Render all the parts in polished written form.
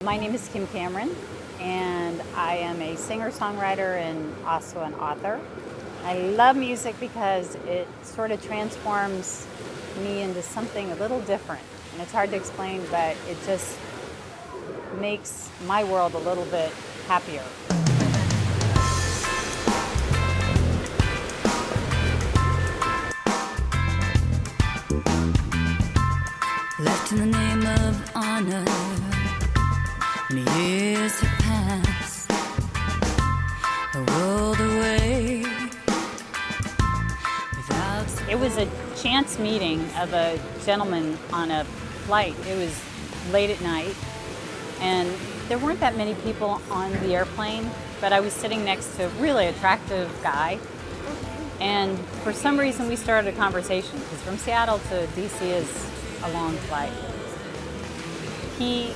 My name is Kim Cameron, and I am a singer-songwriter and also an author. I love music because it sort of transforms me into something a little different. And it's hard to explain, but it just makes my world a little bit happier. Left in the name of honor, and years have passed, I rolled away without... It was a chance meeting of a gentleman on a flight. It was late at night, and there weren't that many people on the airplane, but I was sitting next to a really attractive guy, and for some reason we started a conversation, because from Seattle to DC is a long flight. He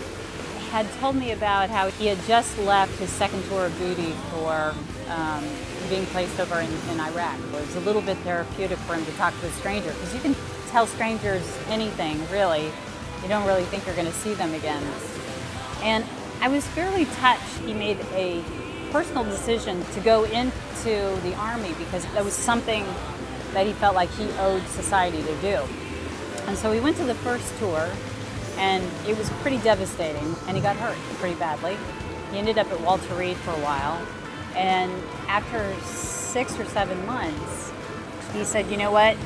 had told me about how he had just left his second tour of duty for being placed over in Iraq. It was a little bit therapeutic for him to talk to a stranger, because you can tell strangers anything, really. You don't really think you're going to see them again. And I was fairly touched. He made a personal decision to go into the Army because that was something that he felt like he owed society to do. And so he went to the first tour, and it was pretty devastating, and he got hurt pretty badly. He ended up at Walter Reed for a while, and after 6 or 7 months, he said, "You know what?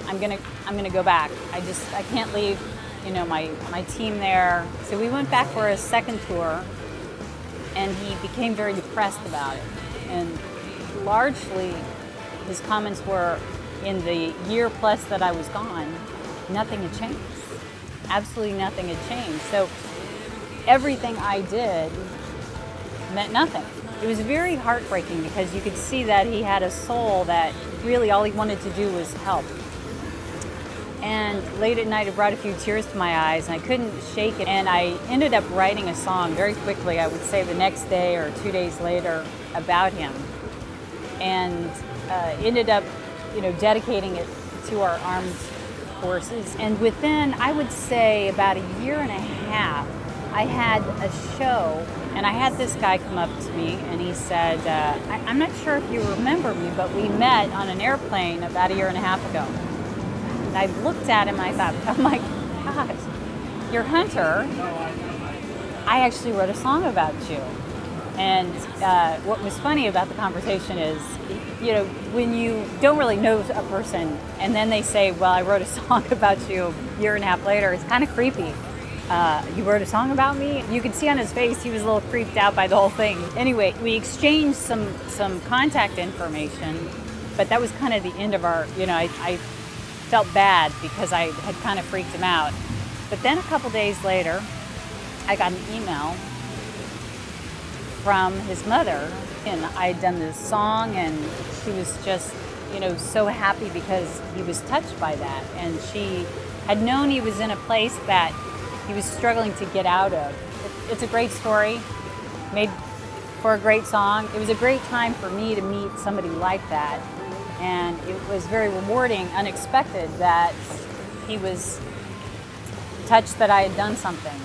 I'm gonna go back. I can't leave, my team there." So we went back for a second tour, and he became very depressed about it. And largely, his comments were, in the year plus that I was gone, nothing had changed. Absolutely nothing had changed. So everything I did meant nothing. It was very heartbreaking because you could see that he had a soul that really all he wanted to do was help. And late at night it brought a few tears to my eyes, and I couldn't shake it. And I ended up writing a song very quickly, I would say the next day or 2 days later, about him. And ended up dedicating it to our armed forces. And within, I would say, about a year and a half, I had a show, and I had this guy come up to me, and he said, I'm not sure if you remember me, but we met on an airplane about a year and a half ago. And I looked at him, and I thought, oh my God, you're Hunter. I actually wrote a song about you. And what was funny about the conversation is, when you don't really know a person and then they say, well, I wrote a song about you a year and a half later, it's kind of creepy. You wrote a song about me? You could see on his face he was a little creeped out by the whole thing. Anyway, we exchanged some contact information, but that was kind of the end of our, I felt bad because I had kind of freaked him out. But then a couple days later, I got an email from his mother, and I had done this song, and she was just, so happy because he was touched by that, and she had known he was in a place that he was struggling to get out of. It's a great story, made for a great song. It was a great time for me to meet somebody like that, and it was very rewarding, unexpected, that he was touched that I had done something.